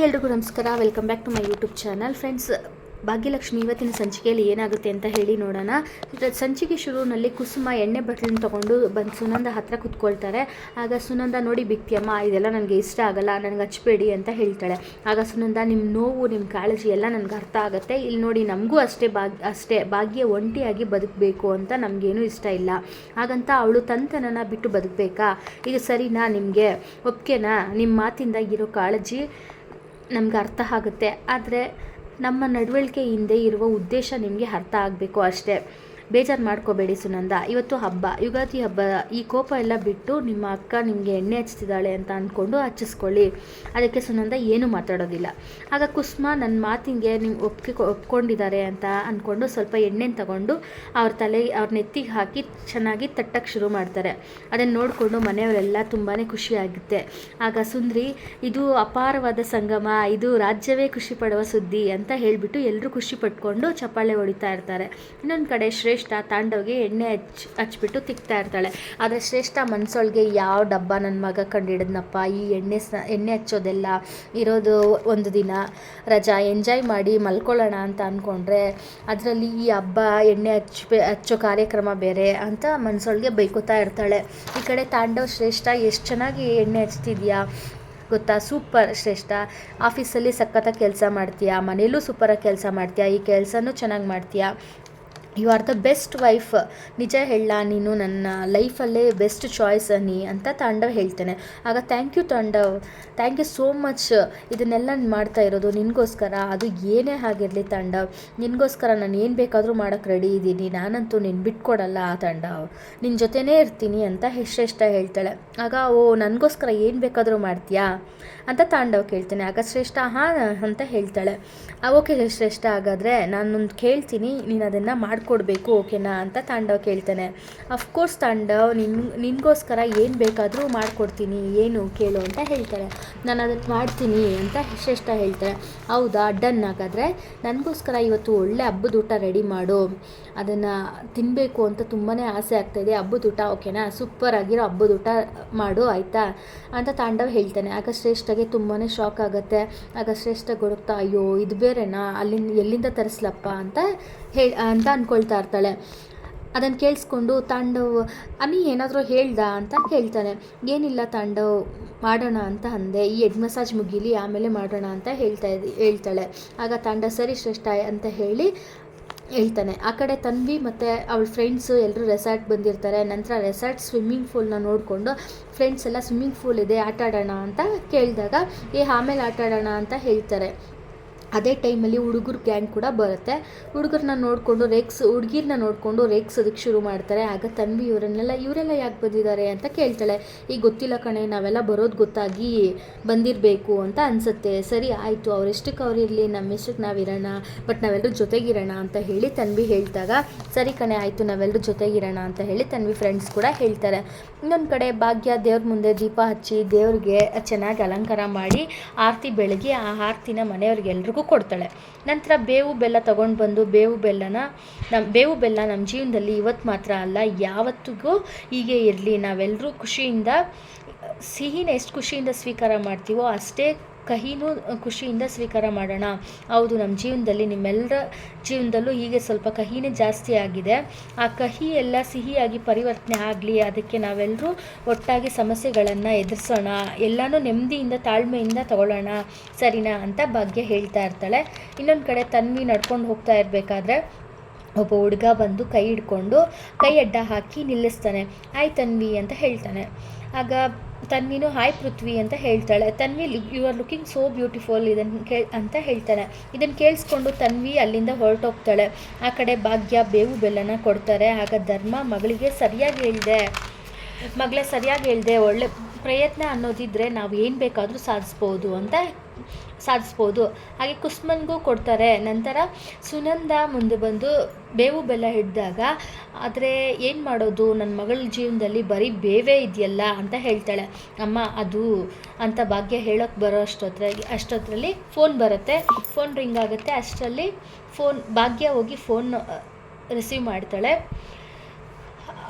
ಎಲ್ರಿಗೂ ನಮಸ್ಕಾರ. Welcome back to my YouTube channel. Friends, Bhagyalakshmi ಇವತ್ತಿನ ಸಂಚಿಕೆಯಲ್ಲಿ ಏನಾಗುತ್ತೆ ಅಂತ ಹೇಳಿ ನೋಡೋಣ. ಸಂಚಿಕೆ ಶುರುವಿನಲ್ಲಿ ಕುಸುಮ ಎಣ್ಣೆ ಬಟ್ಲನ್ನು ತೊಗೊಂಡು ಬಂದು ಸುನಂದ ಹತ್ರ ಕುತ್ಕೊಳ್ತಾರೆ. ಆಗ ಸುನಂದ, ನೋಡಿ ಬಿಕ್ತಿಯಮ್ಮ, ಇದೆಲ್ಲ ನನಗೆ ಇಷ್ಟ ಆಗಲ್ಲ, ನನಗೆ ಹಚ್ಬೇಡಿ ಅಂತ ಹೇಳ್ತಾಳೆ. ಆಗ ಸುನಂದ, ನಿಮ್ಮ ನೋವು, ನಿಮ್ಮ ಕಾಳಜಿ ಎಲ್ಲ ನನಗೆ ಅರ್ಥ ಆಗುತ್ತೆ. ಇಲ್ಲಿ ನೋಡಿ, ನಮಗೂ ಅಷ್ಟೇ ಭಾಗ್ಯ ಒಂಟಿಯಾಗಿ ಬದುಕಬೇಕು ಅಂತ ನಮಗೇನು ಇಷ್ಟ ಇಲ್ಲ. ಹಾಗಂತ ಅವಳು ತಂತನನ್ನು ಬಿಟ್ಟು ಬದುಕಬೇಕಾ? ಈಗ ಸರಿನಾ? ನಿಮಗೆ ಒಪ್ಕೆನಾ? ನಿಮ್ಮ ಮಾತಿಂದ ಇರೋ ಕಾಳಜಿ ನಮ್ಗೆ ಅರ್ಥ ಆಗುತ್ತೆ. ಆದರೆ ನಮ್ಮ ನಡವಳಿಕೆ ಹಿಂದೆ ಇರುವ ಉದ್ದೇಶ ನಿಮಗೆ ಅರ್ಥ ಆಗಬೇಕು ಅಷ್ಟೇ. ಬೇಜಾರು ಮಾಡ್ಕೋಬೇಡಿ ಸುನಂದ, ಇವತ್ತು ಹಬ್ಬ, ಯುಗಾದಿ ಹಬ್ಬ. ಈ ಕೋಪ ಎಲ್ಲ ಬಿಟ್ಟು ನಿಮ್ಮ ಅಕ್ಕ ನಿಮಗೆ ಎಣ್ಣೆ ಹಚ್ತಿದ್ದಾಳೆ ಅಂತ ಅಂದ್ಕೊಂಡು ಹಚ್ಚಿಸ್ಕೊಳ್ಳಿ. ಅದಕ್ಕೆ ಸುನಂದ ಏನೂ ಮಾತಾಡೋದಿಲ್ಲ. ಆಗ ಕುಸುಮ ನನ್ನ ಮಾತಿಗೆ ನೀವು ಒಪ್ಕೊಂಡಿದ್ದಾರೆ ಅಂತ ಅಂದ್ಕೊಂಡು ಸ್ವಲ್ಪ ಎಣ್ಣೆನ ತಗೊಂಡು ಅವ್ರ ನೆತ್ತಿಗೆ ಹಾಕಿ ಚೆನ್ನಾಗಿ ತಟ್ಟಕ್ಕೆ ಶುರು ಮಾಡ್ತಾರೆ. ಅದನ್ನು ನೋಡಿಕೊಂಡು ಮನೆಯವರೆಲ್ಲ ತುಂಬಾ ಖುಷಿಯಾಗುತ್ತೆ. ಆಗ ಸುಂದ್ರಿ, ಇದು ಅಪಾರವಾದ ಸಂಗಮ, ಇದು ರಾಜ್ಯವೇ ಖುಷಿ ಪಡುವ ಸುದ್ದಿ ಅಂತ ಹೇಳಿಬಿಟ್ಟು ಎಲ್ಲರೂ ಖುಷಿ ಪಟ್ಕೊಂಡು ಚಪ್ಪಾಳೆ ಹೊಡಿತಾ ಇರ್ತಾರೆ. ಇನ್ನೊಂದು ಕಡೆ ಶ್ರೇಷ್ಠ ತಾಂಡವ್ಗೆ ಎಣ್ಣೆ ಹಚ್ಬಿಟ್ಟು ತಿಕ್ತಾ ಇರ್ತಾಳೆ. ಆದರೆ ಶ್ರೇಷ್ಠ ಮನ್ಸೊಳಗೆ, ಯಾವ ಡಬ್ಬ ನನ್ನ ಮಗ ಕಂಡಿಡಿದ್ನಪ್ಪ, ಈ ಎಣ್ಣೆ ಹಚ್ಚೋದೆಲ್ಲ ಇರೋದು ಒಂದು ದಿನ ರಜಾ, ಎಂಜಾಯ್ ಮಾಡಿ ಮಲ್ಕೊಳ್ಳೋಣ ಅಂತ ಅಂದ್ಕೊಂಡ್ರೆ ಅದರಲ್ಲಿ ಈ ಹಬ್ಬ ಎಣ್ಣೆ ಹಚ್ಚೋ ಕಾರ್ಯಕ್ರಮ ಬೇರೆ ಅಂತ ಮನ್ಸೊಳಗೆ ಬೈಕೋತಾ ಇರ್ತಾಳೆ. ಈ ಕಡೆ ತಾಂಡವ್, ಶ್ರೇಷ್ಠ ಎಷ್ಟು ಚೆನ್ನಾಗಿ ಎಣ್ಣೆ ಹಚ್ತಿದ್ಯಾ ಗೊತ್ತಾ, ಸೂಪರ್ ಶ್ರೇಷ್ಠ, ಆಫೀಸಲ್ಲಿ ಸಖತ್ತಾಗಿ ಕೆಲಸ ಮಾಡ್ತೀಯಾ, ಮನೇಲೂ ಸೂಪರಾಗಿ ಕೆಲಸ ಮಾಡ್ತೀಯಾ, ಈ ಕೆಲಸನೂ ಚೆನ್ನಾಗಿ ಮಾಡ್ತೀಯಾ, you are the best wife, ನಿಜ ಹೇಳ, ನೀನು ನನ್ನ ಲೈಫಲ್ಲೇ ಬೆಸ್ಟ್ ಚಾಯ್ಸ್ ಅನ್ನಿ ಅಂತ ತಾಂಡವ್ ಹೇಳ್ತೇನೆ. ಆಗ thank you Tandav, thank you so much, ಇದನ್ನೆಲ್ಲ ಮಾಡ್ತಾ ಇರೋದು ನಿನಗೋಸ್ಕರ. ಅದು ಏನೇ ಆಗಿರಲಿ ತಾಂಡವ್, ನಿನಗೋಸ್ಕರ ನಾನು ಏನು ಬೇಕಾದರೂ ಮಾಡೋಕ್ಕೆ ರೆಡಿ ಇದ್ದೀನಿ, ನಾನಂತೂ ನಿನ್ನ ಬಿಟ್ಕೊಡಲ್ಲ ತಾಂಡವ್, ನಿನ್ನ ಜೊತೆನೇ ಇರ್ತೀನಿ ಅಂತ ಶ್ರೇಷ್ಠ ಹೇಳ್ತಾಳೆ. ಆಗ ನನಗೋಸ್ಕರ ಏನು ಬೇಕಾದರೂ ಮಾಡ್ತೀಯಾ ಅಂತ ತಾಂಡವ್ ಕೇಳ್ತೇನೆ. ಆಗ ಶ್ರೇಷ್ಠ ಹಾಂ ಅಂತ ಹೇಳ್ತಾಳೆ. ಓಕೆ ಶ್ರೇಷ್ಠ, ಹಾಗಾದರೆ ನಾನೊಂದು ಕೇಳ್ತೀನಿ, ನೀನು ಅದನ್ನು ಮಾಡಿಕೊಡ್ಬೇಕು, ಓಕೆನಾ ಅಂತ ತಾಂಡವ್ ಕೇಳ್ತಾನೆ. ಅಫ್ಕೋರ್ಸ್ ತಾಂಡವ್, ನಿನಗೋಸ್ಕರ ಏನು ಬೇಕಾದರೂ ಮಾಡಿಕೊಡ್ತೀನಿ, ಏನು ಕೇಳು ಅಂತ ಹೇಳ್ತಾಳೆ. ನಾನು ಅದನ್ನು ಮಾಡ್ತೀನಿ ಅಂತ ಶ್ರೇಷ್ಠ ಹೇಳ್ತಾಳೆ. ಹೌದಾ, ಡನ್. ಹಾಗಾದರೆ ನನಗೋಸ್ಕರ ಇವತ್ತು ಒಳ್ಳೆ ಹಬ್ಬದ ಊಟ ರೆಡಿ ಮಾಡು, ಅದನ್ನು ತಿನ್ನಬೇಕು ಅಂತ ತುಂಬಾ ಆಸೆ ಆಗ್ತಾಯಿದೆ. ಹಬ್ಬದ ಊಟ ಓಕೆನಾ, ಸೂಪರ್ ಆಗಿರೋ ಹಬ್ಬದ ಊಟ ಮಾಡು ಆಯಿತಾ ಅಂತ ತಾಂಡವ್ ಹೇಳ್ತಾನೆ. ಆಗ ಶ್ರೇಷ್ಠಗೆ ತುಂಬಾ ಶಾಕ್ ಆಗುತ್ತೆ. ಆಗ ಶ್ರೇಷ್ಠ ಗೊಡುತ್ತಾ, ಅಯ್ಯೋ ಇದು ಬೇರೆನಾ, ಎಲ್ಲಿಂದ ತರಿಸ್ಲಪ್ಪ ಅಂತ ಅಂದ್ಕೊಳ್ತಾ ಇರ್ತಾಳೆ. ಅದನ್ನು ಕೇಳಿಸ್ಕೊಂಡು ತಾಂಡವ್, ಅನಿ ಏನಾದರೂ ಹೇಳ್ದ ಅಂತ ಕೇಳ್ತಾನೆ. ಏನಿಲ್ಲ ತಾಂಡವ್, ಮಾಡೋಣ ಅಂತ ಅಂದೆ, ಈ ಹೆಡ್ ಮಸಾಜ್ ಮುಗೀಲಿ ಆಮೇಲೆ ಮಾಡೋಣ ಅಂತ ಹೇಳ್ತಾಳೆ. ಆಗ ತಾಂಡವ್ ಸರಿ ಶ್ರೇಷ್ಠ ಅಂತ ಹೇಳಿ ಹೇಳ್ತಾನೆ. ಆ ಕಡೆ ತನ್ವಿ ಮತ್ತು ಅವಳ ಫ್ರೆಂಡ್ಸು ಎಲ್ಲರೂ ರೆಸಾರ್ಟ್ ಬಂದಿರ್ತಾರೆ. ನಂತರ ರೆಸಾರ್ಟ್ ಸ್ವಿಮ್ಮಿಂಗ್ ಪೂಲ್ನ ನೋಡಿಕೊಂಡು ಫ್ರೆಂಡ್ಸ್ ಎಲ್ಲ ಸ್ವಿಮ್ಮಿಂಗ್ ಪೂಲ್ ಇದೆ, ಆಟ ಆಡೋಣ ಅಂತ ಕೇಳಿದಾಗ ಆಮೇಲೆ ಆಟ ಆಡೋಣ ಅಂತ ಹೇಳ್ತಾರೆ. ಅದೇ ಟೈಮಲ್ಲಿ ಹುಡುಗರು ಗ್ಯಾಂಗ್ ಕೂಡ ಬರುತ್ತೆ. ಹುಡುಗರನ್ನ ನೋಡಿಕೊಂಡು ರೇಗ್ಸೋದಕ್ಕೆ ಶುರು ಮಾಡ್ತಾರೆ. ಆಗ ತನ್ವಿ ಇವರೆಲ್ಲ ಯಾಕೆ ಬಂದಿದ್ದಾರೆ ಅಂತ ಕೇಳ್ತಾಳೆ. ಈಗ ಗೊತ್ತಿಲ್ಲ ಕಣೆ, ನಾವೆಲ್ಲ ಬರೋದು ಗೊತ್ತಾಗಿ ಬಂದಿರಬೇಕು ಅಂತ ಅನಿಸುತ್ತೆ. ಸರಿ ಆಯಿತು, ಅವರೆಷ್ಟಕ್ಕೆ ಅವರಿರಲಿ, ನಮ್ಮೆಷ್ಟಕ್ಕೆ ನಾವಿರೋಣ, ಬಟ್ ನಾವೆಲ್ಲರೂ ಜೊತೆಗಿರೋಣ ಅಂತ ಹೇಳಿ ತನ್ವಿ ಹೇಳಿದಾಗ, ಸರಿ ಕಣೆ ಆಯಿತು, ನಾವೆಲ್ಲರೂ ಜೊತೆಗಿರೋಣ ಅಂತ ಹೇಳಿ ತನ್ವಿ ಫ್ರೆಂಡ್ಸ್ ಕೂಡ ಹೇಳ್ತಾರೆ. ಇನ್ನೊಂದು ಕಡೆ ಭಾಗ್ಯ ದೇವ್ರ ಮುಂದೆ ದೀಪ ಹಚ್ಚಿ ದೇವ್ರಿಗೆ ಚೆನ್ನಾಗಿ ಅಲಂಕಾರ ಮಾಡಿ ಆರತಿ ಬೆಳಗಿ ಆ ಆರತಿನ ಮನೆಯವ್ರಿಗೆಲ್ರಿಗೂ ಕೊಡ್ತಾಳೆ. ನಂತರ ಬೇವು ಬೆಲ್ಲ ತೊಗೊಂಡು ಬಂದು ಬೇವು ಬೆಲ್ಲ ನಮ್ಮ ಜೀವನದಲ್ಲಿ ಇವತ್ತು ಮಾತ್ರ ಅಲ್ಲ, ಯಾವತ್ತಿಗೂ ಹೀಗೆ ಇರಲಿ, ನಾವೆಲ್ಲರೂ ಖುಷಿಯಿಂದ ಸಿಹಿನ ಎಷ್ಟು ಖುಷಿಯಿಂದ ಸ್ವೀಕಾರ ಮಾಡ್ತೀವೋ ಅಷ್ಟೇ ಕಹಿನೂ ಖುಷಿಯಿಂದ ಸ್ವೀಕಾರ ಮಾಡೋಣ. ಹೌದು, ನಮ್ಮ ಜೀವನದಲ್ಲಿ, ನಿಮ್ಮೆಲ್ಲರ ಜೀವನದಲ್ಲೂ ಹೀಗೆ ಸ್ವಲ್ಪ ಕಹಿನೇ ಜಾಸ್ತಿ ಆಗಿದೆ. ಆ ಕಹಿ ಎಲ್ಲ ಸಿಹಿಯಾಗಿ ಪರಿವರ್ತನೆ ಆಗಲಿ, ಅದಕ್ಕೆ ನಾವೆಲ್ಲರೂ ಒಟ್ಟಾಗಿ ಸಮಸ್ಯೆಗಳನ್ನು ಎದುರಿಸೋಣ, ಎಲ್ಲನೂ ನೆಮ್ಮದಿಯಿಂದ ತಾಳ್ಮೆಯಿಂದ ತಗೊಳ್ಳೋಣ, ಸರಿನಾ ಅಂತ ಭಾಗ್ಯ ಹೇಳ್ತಾ ಇರ್ತಾಳೆ. ಇನ್ನೊಂದು ಕಡೆ ತನ್ವಿ ನಡ್ಕೊಂಡು ಹೋಗ್ತಾ ಇರಬೇಕಾದ್ರೆ ಒಬ್ಬ ಹುಡುಗ ಬಂದು ಕೈ ಹಿಡ್ಕೊಂಡು ಕೈ ಅಡ್ಡ ಹಾಕಿ ನಿಲ್ಲಿಸ್ತಾನೆ. ಹಾಯ್ ತನ್ವಿ ಅಂತ ಹೇಳ್ತಾನೆ. ಆಗ ತನ್ವಿನೂ ಹಾಯ್ ಪೃಥ್ವಿ ಅಂತ ಹೇಳ್ತಾಳೆ. Tanvi, you are looking so beautiful ಅಂತ ಹೇಳ್ತಾನೆ. ಇದನ್ನು ಕೇಳಿಸ್ಕೊಂಡು ತನ್ವಿ ಅಲ್ಲಿಂದ ಹೊರಟೋಗ್ತಾಳೆ. ಆ ಕಡೆ ಭಾಗ್ಯ ಬೇವು ಬೆಲ್ಲನ ಕೊಡ್ತಾರೆ. ಆಗ ಧರ್ಮ, ಮಗಳೇ ಸರಿಯಾಗಿ ಹೇಳಿದೆ, ಒಳ್ಳೆ ಪ್ರಯತ್ನ ಅನ್ನೋದಿದ್ದರೆ ನಾವು ಏನು ಬೇಕಾದರೂ ಸಾಧಿಸ್ಬೋದು. ಹಾಗೆ ಕುಸುಮನ್ಗೂ ಕೊಡ್ತಾರೆ. ನಂತರ ಸುನಂದ ಮುಂದೆ ಬಂದು ಬೇವು ಬೆಲ್ಲ ಹಿಡಿದಾಗ, ಆದರೆ ಏನು ಮಾಡೋದು, ನನ್ನ ಮಗಳ ಜೀವನದಲ್ಲಿ ಬರೀ ಬೇವೇ ಇದೆಯಲ್ಲ ಅಂತ ಹೇಳ್ತಾಳೆ. ಅಮ್ಮ ಅದು ಅಂತ ಭಾಗ್ಯ ಹೇಳೋಕ್ಕೆ ಬರೋ ಅಷ್ಟೊತ್ತರಲ್ಲಿ ಫೋನ್ ಬರುತ್ತೆ. ಫೋನ್ ರಿಂಗ್ ಆಗುತ್ತೆ. ಅಷ್ಟರಲ್ಲಿ ಭಾಗ್ಯ ಹೋಗಿ ಫೋನ್ ರಿಸೀವ್ ಮಾಡ್ತಾಳೆ.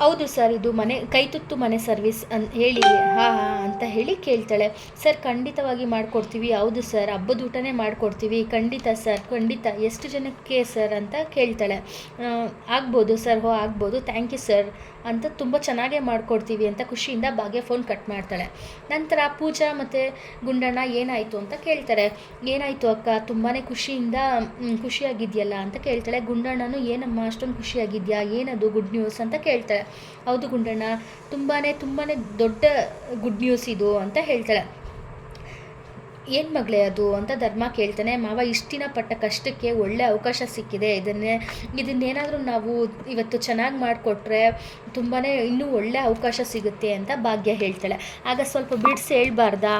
ಹೌದು ಸರ್, ಇದು ಕೈತುತ್ತು ಮನೆ ಸರ್ವಿಸ್ ಹೇಳಿ. ಹಾಂ ಹಾಂ ಅಂತ ಹೇಳಿ ಕೇಳ್ತಾಳೆ. ಸರ್ ಖಂಡಿತವಾಗಿ ಮಾಡಿಕೊಡ್ತೀವಿ. ಹೌದು ಸರ್, ಹಬ್ಬದ ಊಟನೇ ಮಾಡಿಕೊಡ್ತೀವಿ. ಖಂಡಿತ ಸರ್, ಖಂಡಿತ. ಎಷ್ಟು ಜನಕ್ಕೆ ಸರ್ ಅಂತ ಕೇಳ್ತಾಳೆ. ಆಗ್ಬೋದು ಸರ್, ಆಗ್ಬೋದು, ಥ್ಯಾಂಕ್ ಯು ಸರ್ ಅಂತ, ತುಂಬ ಚೆನ್ನಾಗೇ ಮಾಡಿಕೊಡ್ತೀವಿ ಅಂತ ಖುಷಿಯಿಂದ ಭಾಗ್ಯ ಫೋನ್ ಕಟ್ ಮಾಡ್ತಾಳೆ. ನಂತರ ಪೂಜಾ ಮತ್ತು ಗುಂಡಣ್ಣ ಏನಾಯಿತು ಅಂತ ಕೇಳ್ತಾರೆ. ಏನಾಯಿತು ಅಕ್ಕ, ತುಂಬಾ ಖುಷಿಯಾಗಿದೆಯಲ್ಲ ಅಂತ ಕೇಳ್ತಾಳೆ. ಗುಂಡಣ್ಣನು ಏನಮ್ಮ ಅಷ್ಟೊಂದು ಖುಷಿಯಾಗಿದೆಯಾ, ಏನದು ಗುಡ್ ನ್ಯೂಸ್ ಅಂತ ಕೇಳ್ತಾಳೆ. ಹೌದು ಗುಂಡಣ್ಣ, ತುಂಬಾ ದೊಡ್ಡ ಗುಡ್ ನ್ಯೂಸ್ ಇದು ಅಂತ ಹೇಳ್ತಾಳೆ. ಏನು ಮಗಳೇ ಅದು ಅಂತ ಧರ್ಮ ಕೇಳ್ತಾನೆ. ಮಾವ ಇಷ್ಟು ದಿನ ಪಟ್ಟ ಕಷ್ಟಕ್ಕೆ ಒಳ್ಳೆ ಅವಕಾಶ ಸಿಕ್ಕಿದೆ, ಇದನ್ನೇನಾದರೂ ನಾವು ಇವತ್ತು ಚೆನ್ನಾಗಿ ಮಾಡಿಕೊಟ್ರೆ ತುಂಬಾ ಇನ್ನೂ ಒಳ್ಳೆ ಅವಕಾಶ ಸಿಗುತ್ತೆ ಅಂತ ಭಾಗ್ಯ ಹೇಳ್ತಾಳೆ. ಆಗ ಸ್ವಲ್ಪ ಬಿಡಿಸಿ ಹೇಳ್ಬಾರ್ದಾ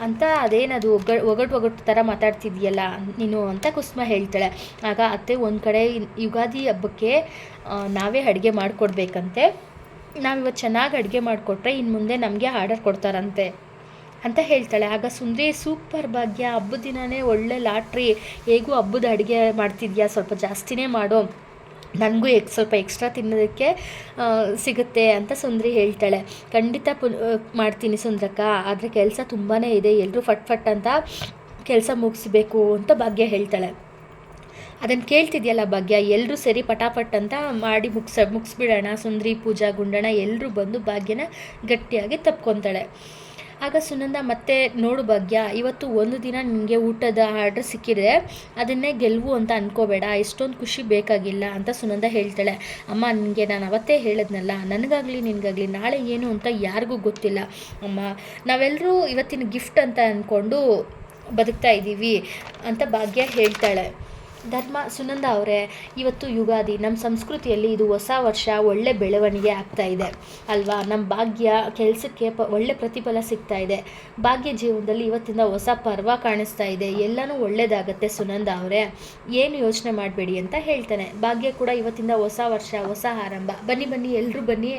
ಅಂತ ಅದೇನದು ಒಗಟು ಥರ ಮಾತಾಡ್ತಿದ್ಯಲ್ಲ ನೀನು ಅಂತ ಕುಸುಮ ಹೇಳ್ತಾಳೆ. ಆಗ ಅತ್ತೆ ಒಂದು ಕಡೆ ಯುಗಾದಿ ಹಬ್ಬಕ್ಕೆ ನಾವೇ ಅಡುಗೆ ಮಾಡಿಕೊಡ್ಬೇಕಂತೆ, ನಾವಿವತ್ತು ಚೆನ್ನಾಗಿ ಅಡುಗೆ ಮಾಡಿಕೊಟ್ರೆ ಇನ್ನು ಮುಂದೆ ನಮಗೆ ಆರ್ಡರ್ ಕೊಡ್ತಾರಂತೆ ಅಂತ ಹೇಳ್ತಾಳೆ. ಆಗ ಸುಂದ್ರಿ, ಸೂಪರ್ ಭಾಗ್ಯ, ಹಬ್ಬದ ದಿನವೇ ಒಳ್ಳೆ ಲಾಟ್ರಿ, ಹೇಗೂ ಹಬ್ಬದ ಅಡುಗೆ ಮಾಡ್ತಿದ್ಯಾ, ಸ್ವಲ್ಪ ಜಾಸ್ತಿನೇ ಮಾಡೋ, ನನಗೂ ಸ್ವಲ್ಪ ಎಕ್ಸ್ಟ್ರಾ ತಿನ್ನೋದಕ್ಕೆ ಸಿಗುತ್ತೆ ಅಂತ ಸುಂದ್ರಿ ಹೇಳ್ತಾಳೆ. ಖಂಡಿತ ಮಾಡ್ತೀನಿ ಸುಂದ್ರಕ್ಕ, ಆದರೆ ಕೆಲಸ ತುಂಬಾ ಇದೆ, ಎಲ್ಲರೂ ಫಟ್ ಅಂತ ಕೆಲಸ ಮುಗಿಸ್ಬೇಕು ಅಂತ ಭಾಗ್ಯ ಹೇಳ್ತಾಳೆ. ಅದನ್ನು ಕೇಳ್ತಿದ್ಯಲ್ಲ ಭಾಗ್ಯ, ಎಲ್ಲರೂ ಸರಿ ಪಟಾಪಟ್ ಅಂತ ಮಾಡಿ ಮುಗಿಸ್ಬಿಡೋಣ. ಸುಂದ್ರಿ, ಪೂಜಾ, ಗುಂಡಣ್ಣ ಎಲ್ಲರೂ ಬಂದು ಭಾಗ್ಯನ ಗಟ್ಟಿಯಾಗಿ ತಪ್ಕೊತಾಳೆ. ಆಗ ಸುನಂದ ಮತ್ತೆ, ನೋಡು ಭಾಗ್ಯ, ಇವತ್ತು ಒಂದು ದಿನ ನಿನಗೆ ಊಟದ ಆರ್ಡ್ರ್ ಸಿಕ್ಕಿದೆ, ಅದನ್ನೇ ಗೆಲುವು ಅಂತ ಅನ್ಕೋಬೇಡ, ಎಷ್ಟೊಂದು ಖುಷಿ ಬೇಕಾಗಿಲ್ಲ ಅಂತ ಸುನಂದ ಹೇಳ್ತಾಳೆ. ಅಮ್ಮ, ನಿನಗೆ ನಾನು ಅವತ್ತೇ ಹೇಳಿದ್ನಲ್ಲ, ನನಗಾಗಲಿ ನಿನಗಾಗಲಿ ನಾಳೆ ಏನು ಅಂತ ಯಾರಿಗೂ ಗೊತ್ತಿಲ್ಲ ಅಮ್ಮ, ನಾವೆಲ್ಲರೂ ಇವತ್ತಿನ ಗಿಫ್ಟ್ ಅಂತ ಅಂದ್ಕೊಂಡು ಬದುಕ್ತಾ ಇದ್ದೀವಿ ಅಂತ ಭಾಗ್ಯ ಹೇಳ್ತಾಳೆ. ಧರ್ಮ, ಸುನಂದ ಅವರೇ, ಇವತ್ತು ಯುಗಾದಿ, ನಮ್ಮ ಸಂಸ್ಕೃತಿಯಲ್ಲಿ ಇದು ಹೊಸ ವರ್ಷ, ಒಳ್ಳೆ ಬೆಳವಣಿಗೆ ಆಗ್ತಾ ಇದೆ ಅಲ್ವಾ, ನಮ್ಮ ಭಾಗ್ಯ ಕೆಲಸಕ್ಕೆ ಒಳ್ಳೆ ಪ್ರತಿಫಲ ಸಿಗ್ತಾ ಇದೆ, ಭಾಗ್ಯ ಜೀವನದಲ್ಲಿ ಇವತ್ತಿಂದ ಹೊಸ ಪರ್ವ ಕಾಣಿಸ್ತಾ ಇದೆ, ಎಲ್ಲನೂ ಒಳ್ಳೆಯದಾಗತ್ತೆ ಸುನಂದ ಅವರೇ, ಏನು ಯೋಚನೆ ಮಾಡಬೇಡಿ ಅಂತ ಹೇಳ್ತಾನೆ. ಭಾಗ್ಯ ಕೂಡ ಇವತ್ತಿಂದ ಹೊಸ ವರ್ಷ, ಹೊಸ ಆರಂಭ, ಬನ್ನಿ ಎಲ್ಲರೂ ಬನ್ನಿ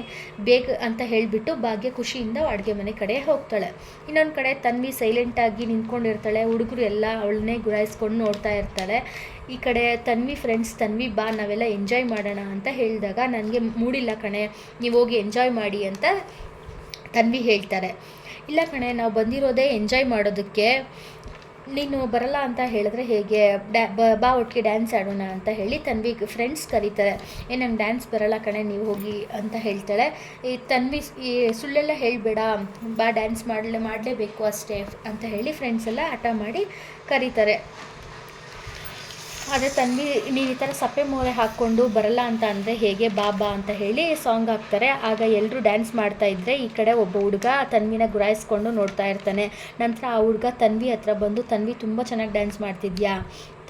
ಬೇಗ ಅಂತ ಹೇಳಿಬಿಟ್ಟು ಭಾಗ್ಯ ಖುಷಿಯಿಂದ ಅಡುಗೆ ಮನೆ ಕಡೆ ಹೋಗ್ತಾಳೆ. ಇನ್ನೊಂದು ಕಡೆ ತನ್ವಿ ಸೈಲೆಂಟಾಗಿ ನಿಂತ್ಕೊಂಡಿರ್ತಾಳೆ. ಹುಡುಗರು ಎಲ್ಲ ಅವಳನ್ನೇ ಗುರಾಯಿಸ್ಕೊಂಡು ನೋಡ್ತಾ ಇರ್ತಾಳೆ. ಈ ಕಡೆ ತನ್ವಿ ಫ್ರೆಂಡ್ಸ್, ತನ್ವಿ ಬಾ ನಾವೆಲ್ಲ ಎಂಜಾಯ್ ಮಾಡೋಣ ಅಂತ ಹೇಳಿದಾಗ, ನನಗೆ ಮೂಡಿಲ್ಲ ಕಣೆ, ನೀವು ಹೋಗಿ ಎಂಜಾಯ್ ಮಾಡಿ ಅಂತ ತನ್ವಿ ಹೇಳ್ತಾರೆ. ಇಲ್ಲ ಕಣೆ, ನಾವು ಬಂದಿರೋದೇ ಎಂಜಾಯ್ ಮಾಡೋದಕ್ಕೆ, ನೀನು ಬರಲ್ಲ ಅಂತ ಹೇಳಿದ್ರೆ ಹೇಗೆ, ಬಾ ಒಟ್ಟಿಗೆ ಡ್ಯಾನ್ಸ್ ಆಡೋಣ ಅಂತ ಹೇಳಿ ತನ್ವಿ ಫ್ರೆಂಡ್ಸ್ ಕರೀತಾರೆ. ನಂಗೆ ಡ್ಯಾನ್ಸ್ ಬರಲ್ಲ ಕಣೆ, ನೀವು ಹೋಗಿ ಅಂತ ಹೇಳ್ತಾಳೆ. ಈ ತನ್ವಿ ಸುಳ್ಳೆಲ್ಲ ಹೇಳಬೇಡ, ಬಾ ಡ್ಯಾನ್ಸ್ ಮಾಡಲೇಬೇಕು ಅಷ್ಟೇ ಅಂತ ಹೇಳಿ ಫ್ರೆಂಡ್ಸ್ ಎಲ್ಲ ಹಠ ಮಾಡಿ ಕರೀತಾರೆ. ಆದರೆ ತನ್ವಿ, ನೀವು ಈ ಥರ ಸಪ್ಪೆ ಮೋರೆ ಹಾಕ್ಕೊಂಡು ಬರಲ್ಲ ಅಂತ ಅಂದರೆ ಹೇಗೆ, ಬಾಬಾ ಅಂತ ಹೇಳಿ ಸಾಂಗ್ ಹಾಕ್ತಾರೆ. ಆಗ ಎಲ್ಲರೂ ಡ್ಯಾನ್ಸ್ ಮಾಡ್ತಾಯಿದ್ರೆ ಈ ಕಡೆ ಒಬ್ಬ ಹುಡುಗ ತನ್ವಿನ ಗುರಾಯಿಸ್ಕೊಂಡು ನೋಡ್ತಾ ಇರ್ತಾನೆ. ನಂತರ ಆ ಹುಡುಗ ತನ್ವಿ ಹತ್ರ ಬಂದು, ತನ್ವಿ ತುಂಬ ಚೆನ್ನಾಗಿ ಡ್ಯಾನ್ಸ್ ಮಾಡ್ತಿದ್ಯಾ,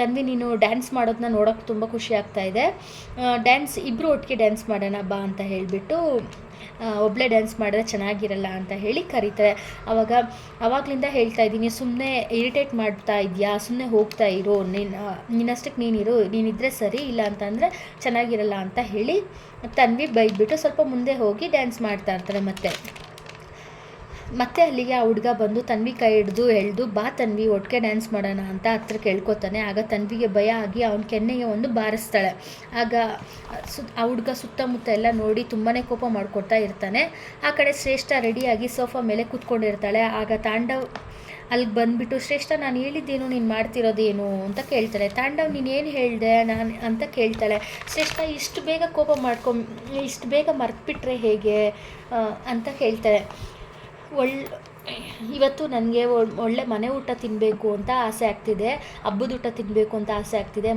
ತನ್ವಿ ನೀನು ಡ್ಯಾನ್ಸ್ ಮಾಡೋದನ್ನ ನೋಡೋಕ್ಕೆ ತುಂಬ ಖುಷಿ ಆಗ್ತಾಯಿದೆ, ಡ್ಯಾನ್ಸ್ ಇಬ್ಬರು ಒಟ್ಟಿಗೆ ಡ್ಯಾನ್ಸ್ ಮಾಡೋಣ ಬಾ ಅಂತ ಹೇಳಿಬಿಟ್ಟು, ಒಬ್ಬಳೇ ಡ್ಯಾನ್ಸ್ ಮಾಡಿದ್ರೆ ಚೆನ್ನಾಗಿರಲ್ಲ ಅಂತ ಹೇಳಿ ಕರೀತಾರೆ. ಆವಾಗಲಿಂದ ಹೇಳ್ತಾ ಇದ್ದೀನಿ, ಸುಮ್ಮನೆ ಇರಿಟೇಟ್ ಮಾಡ್ತಾ ಇದೆಯಾ, ಸುಮ್ಮನೆ ಹೋಗ್ತಾ ಇರು, ನೀನಷ್ಟಕ್ಕೆ ನೀನಿದ್ರೆ ಸರಿ, ಇಲ್ಲ ಅಂತಂದರೆ ಚೆನ್ನಾಗಿರಲ್ಲ ಅಂತ ಹೇಳಿ ತನ್ವಿ ಬೈದ್ಬಿಟ್ಟು ಸ್ವಲ್ಪ ಮುಂದೆ ಹೋಗಿ ಡ್ಯಾನ್ಸ್ ಮಾಡ್ತಾ ಇರ್ತಾರೆ. ಮತ್ತೆ ಅಲ್ಲಿಗೆ ಆ ಹುಡುಗ ಬಂದು ತನ್ವಿ ಕೈ ಎಳೆದು ಬಾ ತನ್ವಿ ಒಟ್ಟಿಗೆ ಡ್ಯಾನ್ಸ್ ಮಾಡೋಣ ಅಂತ ಹತ್ರ ಕೇಳ್ಕೊತಾನೆ. ಆಗ ತನ್ವಿಗೆ ಭಯ ಆಗಿ ಅವನ ಕೆನ್ನೆಗೆ ಒಂದು ಬಾರಿಸ್ತಾಳೆ. ಆಗ ಆ ಹುಡುಗ ಸುತ್ತಮುತ್ತ ಎಲ್ಲ ನೋಡಿ ತುಂಬಾ ಕೋಪ ಮಾಡ್ಕೊತಾ ಇರ್ತಾನೆ. ಆ ಕಡೆ ಶ್ರೇಷ್ಠ ರೆಡಿಯಾಗಿ ಸೋಫಾ ಮೇಲೆ ಕೂತ್ಕೊಂಡಿರ್ತಾಳೆ. ಆಗ ತಾಂಡವ್ ಅಲ್ಲಿಗೆ ಬಂದುಬಿಟ್ಟು, ಶ್ರೇಷ್ಠ ನಾನು ಹೇಳಿದ್ದೇನು, ನೀನು ಮಾಡ್ತಿರೋದೇನು ಅಂತ ಕೇಳ್ತಾಳೆ. ತಾಂಡವ್ ನೀನೇನು ಹೇಳಿದೆ ನಾನು ಅಂತ ಕೇಳ್ತಾಳೆ. ಶ್ರೇಷ್ಠ ಇಷ್ಟು ಬೇಗ ಮರೆತುಬಿಟ್ರೆ ಹೇಗೆ ಅಂತ ಕೇಳ್ತಾಳೆ. ಇವತ್ತು ನನಗೆ ಒಳ್ಳೆ ಮನೆ ಊಟ ತಿನ್ನಬೇಕು ಅಂತ ಆಸೆ ಆಗ್ತಿದೆ, ಹಬ್ಬದ ಊಟ ತಿನ್ನಬೇಕು ಅಂತ ಆಸೆ ಆಗ್ತಿದೆ,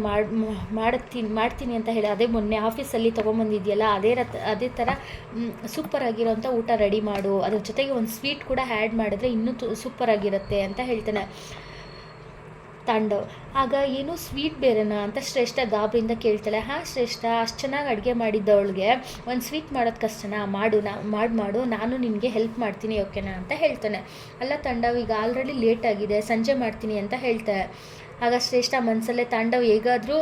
ಮಾಡ್ತೀನಿ ಅಂತ ಹೇಳಿ ಅದೇ ಮೊನ್ನೆ ಆಫೀಸಲ್ಲಿ ತೊಗೊಂಬಂದಿದೆಯಲ್ಲ ಅದೇ ಥರ ಸೂಪರಾಗಿರೋಂಥ ಊಟ ರೆಡಿ ಮಾಡು, ಅದ್ರ ಜೊತೆಗೆ ಒಂದು ಸ್ವೀಟ್ ಕೂಡ ಆ್ಯಡ್ ಮಾಡಿದ್ರೆ ಇನ್ನೂ ಸೂಪರಾಗಿರುತ್ತೆ ಅಂತ ಹೇಳ್ತಾನೆ ತಾಂಡವ್. ಆಗ ಏನು ಸ್ವೀಟ್ ಬೇರೆನಾ ಅಂತ ಶ್ರೇಷ್ಠ ಗಾಬರಿಯಿಂದ ಕೇಳ್ತಾಳೆ. ಹಾಂ ಶ್ರೇಷ್ಠ, ಅಷ್ಟು ಚೆನ್ನಾಗಿ ಅಡುಗೆ ಮಾಡಿದ್ದವಳಿಗೆ ಒಂದು ಸ್ವೀಟ್ ಮಾಡೋದು ಕಷ್ಟನಾ, ಮಾಡು, ನಾನು ನಿನಗೆ ಹೆಲ್ಪ್ ಮಾಡ್ತೀನಿ ಓಕೆನಾ ಅಂತ ಹೇಳ್ತಾನೆ. ಅಲ್ಲ ತಾಂಡವ್, ಈಗ ಆಲ್ರೆಡಿ ಲೇಟ್ ಆಗಿದೆ, ಸಂಜೆ ಮಾಡ್ತೀನಿ ಅಂತ ಹೇಳ್ತಾಳೆ. ಆಗ ಶ್ರೇಷ್ಠ ಮನಸ್ಸಲ್ಲೇ, ತಾಂಡವ್ ಹೇಗಾದರೂ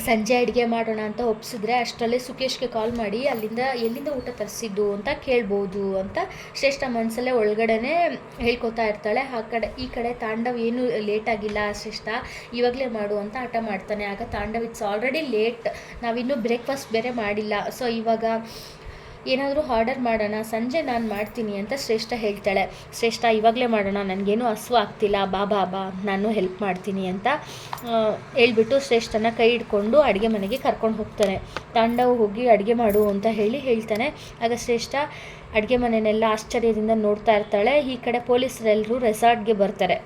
ಸಂಜೆ ಅಡುಗೆ ಮಾಡೋಣ ಅಂತ ಒಪ್ಪಿಸಿದ್ರೆ ಅಷ್ಟರಲ್ಲೇ ಸುಕೇಶ್ಗೆ ಕಾಲ್ ಮಾಡಿ ಎಲ್ಲಿಂದ ಊಟ ತರಿಸಿದ್ದು ಅಂತ ಕೇಳ್ಬೋದು ಅಂತ ಶ್ರೇಷ್ಠ ಮನಸ್ಸಲ್ಲೇ ಒಳಗಡೆನೇ ಹೇಳ್ಕೊತಾ ಇರ್ತಾಳೆ. ಈ ಕಡೆ ತಾಂಡವ್ ಏನು ಲೇಟ್ ಆಗಿಲ್ಲ ಶ್ರೇಷ್ಠ, ಇವಾಗಲೇ ಮಾಡು ಅಂತ ಹಠ ಮಾಡ್ತಾನೆ. ಆಗ ತಾಂಡವ್, ಇಟ್ಸ್ ಆಲ್ರೆಡಿ ಲೇಟ್, ನಾವಿನ್ನೂ ಬ್ರೇಕ್ಫಾಸ್ಟ್ ಬೇರೆ ಮಾಡಿಲ್ಲ, ಸೊ ಇವಾಗ ಏನಾದರೂ ಆರ್ಡರ್ ಮಾಡೋಣ, ಸಂಜೆ ನಾನು ಮಾಡ್ತೀನಿ ಅಂತ ಶ್ರೇಷ್ಠ ಹೇಳ್ತಾಳೆ. ಶ್ರೇಷ್ಠ ಇವಾಗಲೇ ಮಾಡೋಣ, ನನಗೇನು ಹಸ್ವು ಆಗ್ತಿಲ್ಲ, ಬಾ ನಾನು ಹೆಲ್ಪ್ ಮಾಡ್ತೀನಿ ಅಂತ ಹೇಳ್ಬಿಟ್ಟು ಶ್ರೇಷ್ಠನ ಕೈ ಹಿಡ್ಕೊಂಡು ಅಡುಗೆ ಮನೆಗೆ ಕರ್ಕೊಂಡು ಹೋಗ್ತಾನೆ. ತಾಂಡವ್ ಹೋಗಿ ಅಡುಗೆ ಮಾಡು ಅಂತ ಹೇಳ್ತಾನೆ. ಆಗ ಶ್ರೇಷ್ಠ ಅಡುಗೆ ಮನೆಯನ್ನೆಲ್ಲ ಆಶ್ಚರ್ಯದಿಂದ ನೋಡ್ತಾ ಇರ್ತಾಳೆ. ಈ ಕಡೆ ಪೊಲೀಸರೆಲ್ಲರೂ ರೆಸಾರ್ಟ್ಗೆ ಬರ್ತಾರೆ.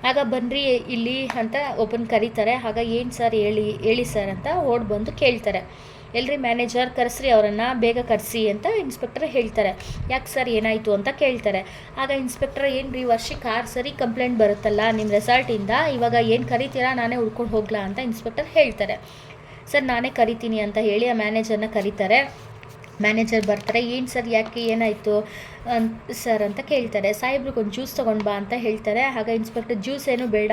ಆಗ ಬನ್ನಿರಿ ಇಲ್ಲಿ ಅಂತ ಒಬ್ಬನ ಕರೀತಾರೆ. ಆಗ ಏನು ಸರ್ ಹೇಳಿ ಸರ್ ಅಂತ ಓಡ್ ಬಂದು ಕೇಳ್ತಾರೆ. ಎಲ್ರಿ ಮ್ಯಾನೇಜರ್ ಕರೆಸ್ರಿ, ಅವರನ್ನು ಬೇಗ ಕರೆಸಿ ಅಂತ ಇನ್ಸ್ಪೆಕ್ಟರ್ ಹೇಳ್ತಾರೆ. ಯಾಕೆ ಸರ್ ಏನಾಯಿತು ಅಂತ ಕೇಳ್ತಾರೆ. ಆಗ ಇನ್ಸ್ಪೆಕ್ಟರ್ ಏನು ರೀ ವರ್ಷಕ್ಕೆ 6 ಸರಿ ಕಂಪ್ಲೇಂಟ್ ಬರುತ್ತಲ್ಲ ನಿಮ್ಮ ರೆಸಾರ್ಟಿಂದ, ಇವಾಗ ಏನು ಕರಿತೀರಾ, ನಾನೇ ಹುಡ್ಕೊಂಡು ಹೋಗ್ಲಾ ಅಂತ ಇನ್ಸ್ಪೆಕ್ಟರ್ ಹೇಳ್ತಾರೆ. ಸರ್ ನಾನೇ ಕರಿತೀನಿ ಅಂತ ಹೇಳಿ ಆ ಮ್ಯಾನೇಜರ್ನ ಕರೀತಾರೆ. ಮ್ಯಾನೇಜರ್ ಬರ್ತಾರೆ. ಏನು ಸರ್ ಯಾಕೆ ಏನಾಯಿತು ಸರ್ ಅಂತ ಕೇಳ್ತಾರೆ. ಸಾಹೇಬ್ರಿಗೆ ಒಂದು ಜ್ಯೂಸ್ ತೊಗೊಂಡು ಬಾ ಅಂತ ಹೇಳ್ತಾರೆ. ಆಗ ಇನ್ಸ್ಪೆಕ್ಟರ್ ಜ್ಯೂಸ್ ಏನು ಬೇಡ,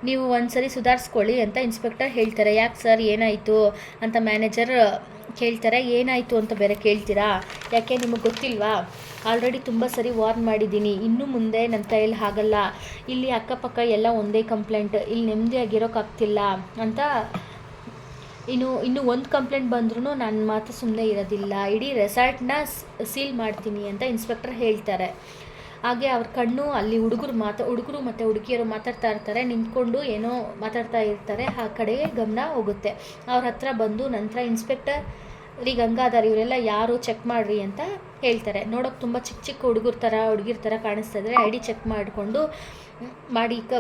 ನೀವು ಒಂದು ಸರಿ ಸುಧಾರಿಸ್ಕೊಳ್ಳಿ ಅಂತ ಇನ್ಸ್ಪೆಕ್ಟರ್ ಹೇಳ್ತಾರೆ. ಯಾಕೆ ಸರ್ ಏನಾಯಿತು ಅಂತ ಮ್ಯಾನೇಜರ್ ಕೇಳ್ತಾರೆ. ಏನಾಯಿತು ಅಂತ ಬೇರೆ ಕೇಳ್ತೀರಾ, ಯಾಕೆ ನಿಮಗೆ ಗೊತ್ತಿಲ್ವಾ, ಆಲ್ರೆಡಿ ತುಂಬ ಸರಿ ವಾರ್ನ್ ಮಾಡಿದ್ದೀನಿ, ಇನ್ನು ಮುಂದೆ ನನ್ನ ಕೈಯಲ್ಲಿ ಆಗಲ್ಲ, ಇಲ್ಲಿ ಅಕ್ಕಪಕ್ಕ ಎಲ್ಲ ಒಂದೇ ಕಂಪ್ಲೇಂಟ್, ಇಲ್ಲಿ ನೆಮ್ಮದಿಯಾಗಿರೋಕ್ಕಾಗ್ತಿಲ್ಲ ಅಂತ ಇನ್ನು ಒಂದು ಕಂಪ್ಲೇಂಟ್ ಬಂದ್ರೂ ನಾನು ಮಾತ್ರ ಸುಮ್ಮನೆ ಇರೋದಿಲ್ಲ, ಇಡೀ ರೆಸಾರ್ಟ್ನ ಸೀಲ್ ಮಾಡ್ತೀನಿ ಅಂತ ಇನ್ಸ್ಪೆಕ್ಟರ್ ಹೇಳ್ತಾರೆ. ಹಾಗೆ ಅವ್ರ ಕಣ್ಣು ಅಲ್ಲಿ ಹುಡುಗರು ಮತ್ತು ಹುಡುಗಿಯರು ಮಾತಾಡ್ತಾ ಇರ್ತಾರೆ, ನಿಂತ್ಕೊಂಡು ಏನೋ ಮಾತಾಡ್ತಾ ಇರ್ತಾರೆ. ಆ ಕಡೆಗೆ ಗಮನ ಹೋಗುತ್ತೆ. ಅವ್ರ ಹತ್ರ ಬಂದು ನಂತರ ಇನ್ಸ್ಪೆಕ್ಟರ್ ರೀ ಗಂಗಾಧರ್ ಇವರೆಲ್ಲ ಯಾರು ಚೆಕ್ ಮಾಡಿರಿ ಅಂತ ಹೇಳ್ತಾರೆ. ನೋಡೋಕೆ ತುಂಬ ಚಿಕ್ಕ ಹುಡುಗಿರ ಥರ ಕಾಣಿಸ್ತಾ ಇದ್ದಾರೆ. ಐ ಡಿ ಚೆಕ್ ಮಾಡಿಕೊಂಡು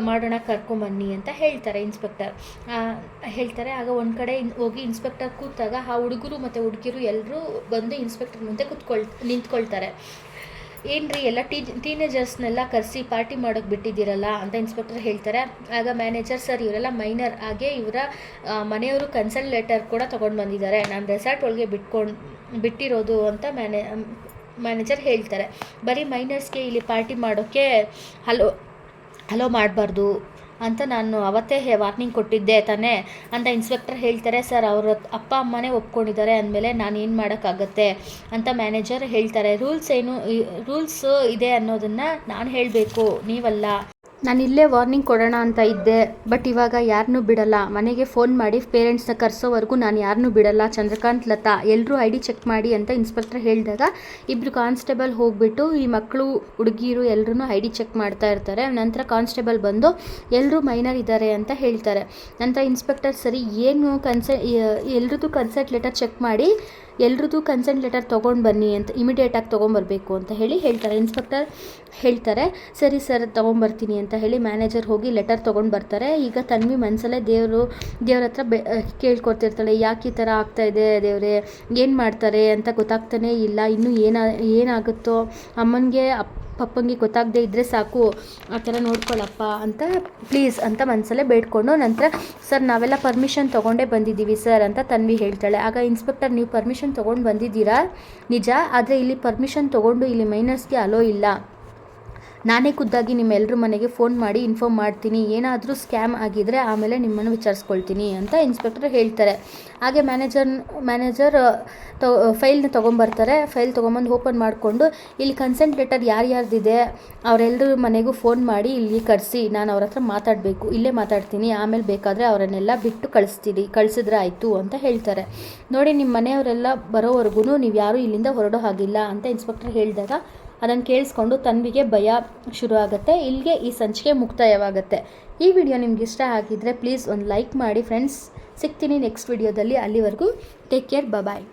ಮಾಡೋಣ ಕರ್ಕೊಂಬನ್ನಿ ಅಂತ ಹೇಳ್ತಾರೆ ಇನ್ಸ್ಪೆಕ್ಟರ್ ಹೇಳ್ತಾರೆ. ಆಗ ಒಂದು ಕಡೆ ಹೋಗಿ ಇನ್ಸ್ಪೆಕ್ಟರ್ ಕೂತಾಗ ಆ ಹುಡುಗರು ಮತ್ತು ಹುಡುಗಿರು ಎಲ್ಲರೂ ಬಂದು ಇನ್ಸ್ಪೆಕ್ಟರ್ ಮುಂದೆ ನಿಂತ್ಕೊಳ್ತಾರೆ. ಏನ್ರಿ ಎಲ್ಲ ಟೀನೇಜರ್ಸ್ನೆಲ್ಲ ಕರೆಸಿ ಪಾರ್ಟಿ ಮಾಡೋಕ್ಕೆ ಬಿಟ್ಟಿದ್ದೀರಲ್ಲ ಅಂತ ಇನ್ಸ್ಪೆಕ್ಟರ್ ಹೇಳ್ತಾರೆ. ಆಗ ಮ್ಯಾನೇಜರ್ ಸರ್ ಇವರೆಲ್ಲ ಮೈನರ್, ಹಾಗೆ ಇವರ ಮನೆಯವರು ಕನ್ಸಲ್ಟ್ ಲೆಟರ್ ಕೂಡ ತೊಗೊಂಡು ಬಂದಿದ್ದಾರೆ, ನಾನು ರೆಸಾರ್ಟ್ ಒಳಗೆ ಬಿಟ್ಟಿರೋದು ಅಂತ ಮ್ಯಾನೇಜರ್ ಹೇಳ್ತಾರೆ. ಬರೀ ಮೈನರ್ಸ್ಗೆ ಇಲ್ಲಿ ಪಾರ್ಟಿ ಮಾಡೋಕ್ಕೆ ಹಲೋ ಮಾಡಬಾರ್ದು ಅಂತ ನಾನು ಅವತ್ತೇ ವಾರ್ನಿಂಗ್ ಕೊಟ್ಟಿದ್ದೆ ತಾನೇ ಅಂತ ಇನ್ಸ್ಪೆಕ್ಟರ್ ಹೇಳ್ತಾರೆ. ಸರ್ ಅವ್ರ ಅಪ್ಪ ಅಮ್ಮನೇ ಒಪ್ಕೊಂಡಿದ್ದಾರೆ ಅಂದಮೇಲೆ ನಾನು ಏನು ಮಾಡೋಕ್ಕಾಗತ್ತೆ ಅಂತ ಮ್ಯಾನೇಜರ್ ಹೇಳ್ತಾರೆ. ರೂಲ್ಸ್ ಇದೆ ಅನ್ನೋದನ್ನು ನಾನು ಹೇಳಬೇಕು, ನೀವಲ್ಲ. ನಾನು ಇಲ್ಲೇ ವಾರ್ನಿಂಗ್ ಕೊಡೋಣ ಅಂತ ಇದ್ದೆ, ಬಟ್ ಇವಾಗ ಯಾರನ್ನೂ ಬಿಡಲ್ಲ, ಮನೆಗೆ ಫೋನ್ ಮಾಡಿ ಪೇರೆಂಟ್ಸ್ನ ಕರೆಸೋವರೆಗೂ ನಾನು ಯಾರನ್ನೂ ಬಿಡಲ್ಲ, ಚಂದ್ರಕಾಂತ್ ಲತಾ ಎಲ್ಲರೂ ಐ ಡಿ ಚೆಕ್ ಮಾಡಿ ಅಂತ ಇನ್ಸ್ಪೆಕ್ಟರ್ ಹೇಳಿದಾಗ ಇಬ್ಬರು ಕಾನ್ಸ್ಟೇಬಲ್ ಹೋಗಿಬಿಟ್ಟು ಈ ಮಕ್ಕಳು ಹುಡುಗಿರು ಎಲ್ಲರೂ ಐ ಡಿ ಚೆಕ್ ಮಾಡ್ತಾ ಇರ್ತಾರೆ. ನಂತರ ಕಾನ್ಸ್ಟೇಬಲ್ ಬಂದು ಎಲ್ಲರೂ ಮೈನರ್ ಇದ್ದಾರೆ ಅಂತ ಹೇಳ್ತಾರೆ. ನಂತರ ಇನ್ಸ್ಪೆಕ್ಟರ್ ಸರಿ ಏನು ಎಲ್ರದ್ದು ಕನ್ಸಲ್ಟ್ ಲೆಟರ್ ಚೆಕ್ ಮಾಡಿ ಎಲ್ರದ್ದು ಕನ್ಸೆಂಟ್ ಲೆಟರ್ ತೊಗೊಂಡು ಬನ್ನಿ ಅಂತ ಇಮಿಡಿಯೇಟಾಗಿ ತೊಗೊಂಬರ್ಬೇಕು ಅಂತ ಹೇಳ್ತಾರೆ. ಇನ್ಸ್ಪೆಕ್ಟರ್ ಹೇಳ್ತಾರೆ ಸರಿ ಸರ್ ತೊಗೊಂಬರ್ತೀನಿ ಅಂತ ಹೇಳಿ ಮ್ಯಾನೇಜರ್ ಹೋಗಿ ಲೆಟರ್ ತೊಗೊಂಡು ಬರ್ತಾರೆ. ಈಗ ತನ್ವಿ ಮನಸಲ್ಲೇ ದೇವ್ರ ಹತ್ರ ಕೇಳ್ಕೊಡ್ತಿರ್ತಾಳೆ, ಯಾಕೆ ಈ ಥರ ಆಗ್ತಾಯಿದೆ ದೇವರೇ, ಏನು ಮಾಡ್ತಾರೆ ಅಂತ ಗೊತ್ತಾಗ್ತಾನೇ ಇಲ್ಲ, ಇನ್ನೂ ಏನಾಗುತ್ತೋ, ಅಮ್ಮನಿಗೆ ಪಪ್ಪಂಗೆ ಗೊತ್ತಾಗದೇ ಇದ್ದರೆ ಸಾಕು, ಆ ಥರ ನೋಡ್ಕೊಳ್ಳಪ್ಪ ಅಂತ ಪ್ಲೀಸ್ ಅಂತ ಮನಸಲ್ಲೇ ಬೇಡ್ಕೊಂಡು ನಂತರ ಸರ್ ನಾವೆಲ್ಲ ಪರ್ಮಿಷನ್ ತೊಗೊಂಡೇ ಬಂದಿದ್ದೀವಿ ಸರ್ ಅಂತ ತನ್ವಿ ಹೇಳ್ತಾಳೆ. ಆಗ ಇನ್ಸ್ಪೆಕ್ಟರ್ ನೀವು ಪರ್ಮಿಷನ್ ತೊಗೊಂಡು ಬಂದಿದ್ದೀರಾ ನಿಜ, ಆದರೆ ಇಲ್ಲಿ ಪರ್ಮಿಷನ್ ತೊಗೊಂಡು ಇಲ್ಲಿ ಮೈನರ್ಸ್ಗೆ ಅಲೋ ಇಲ್ಲ, ನಾನೇ ಖುದ್ದಾಗಿ ನಿಮ್ಮೆಲ್ಲರ ಮನೆಗೆ ಫೋನ್ ಮಾಡಿ ಇನ್ಫಾರ್ಮ್ ಮಾಡ್ತೀನಿ, ಏನಾದರೂ ಸ್ಕ್ಯಾಮ್ ಆಗಿದ್ದರೆ ಆಮೇಲೆ ನಿಮ್ಮನ್ನು ವಿಚಾರಿಸ್ಕೊಳ್ತೀನಿ ಅಂತ ಇನ್ಸ್ಪೆಕ್ಟರ್ ಹೇಳ್ತಾರೆ. ಹಾಗೆ ಮ್ಯಾನೇಜರ್ ಫೈಲ್ನ ತೊಗೊಂಬರ್ತಾರೆ. ಫೈಲ್ ತೊಗೊಂಬಂದು ಓಪನ್ ಮಾಡಿಕೊಂಡು ಇಲ್ಲಿ ಕನ್ಸೆಂಟ್ ಲೆಟರ್ ಯಾರ್ಯಾರ್ದಿದೆ ಅವರೆಲ್ಲರ ಮನೆಗೂ ಫೋನ್ ಮಾಡಿ ಇಲ್ಲಿ ಕರೆಸಿ, ನಾನು ಅವ್ರ ಹತ್ರ ಮಾತಾಡಬೇಕು, ಇಲ್ಲೇ ಮಾತಾಡ್ತೀನಿ, ಆಮೇಲೆ ಬೇಕಾದರೆ ಅವರನ್ನೆಲ್ಲ ಬಿಟ್ಟು ಕಳಿಸಿದ್ರೆ ಆಯಿತು ಅಂತ ಹೇಳ್ತಾರೆ. ನೋಡಿ ನಿಮ್ಮ ಮನೆಯವರೆಲ್ಲ ಬರೋವರೆಗೂ ನೀವು ಯಾರೂ ಇಲ್ಲಿಂದ ಹೊರಡೋ ಹಾಗಿಲ್ಲ ಅಂತ ಇನ್ಸ್ಪೆಕ್ಟರ್ ಹೇಳಿದಾಗ ಅದನ್ನು ಕೇಳಿಸ್ಕೊಂಡು ತನ್ವಿಗೆ ಭಯ ಶುರು ಆಗುತ್ತೆ. ಇಲ್ಲಿಗೆ ಈ ಸಂಚಿಕೆ ಮುಕ್ತಾಯವಾಗುತ್ತೆ. ಈ ವಿಡಿಯೋ ನಿಮ್ಗೆ ಇಷ್ಟ ಆಗಿದ್ದರೆ ಪ್ಲೀಸ್ ಒಂದು ಲೈಕ್ ಮಾಡಿ ಫ್ರೆಂಡ್ಸ್. ಸಿಗ್ತೀನಿ ನೆಕ್ಸ್ಟ್ ವಿಡಿಯೋದಲ್ಲಿ. ಅಲ್ಲಿವರೆಗೂ ಟೇಕ್ ಕೇರ್, ಬಾಯ್.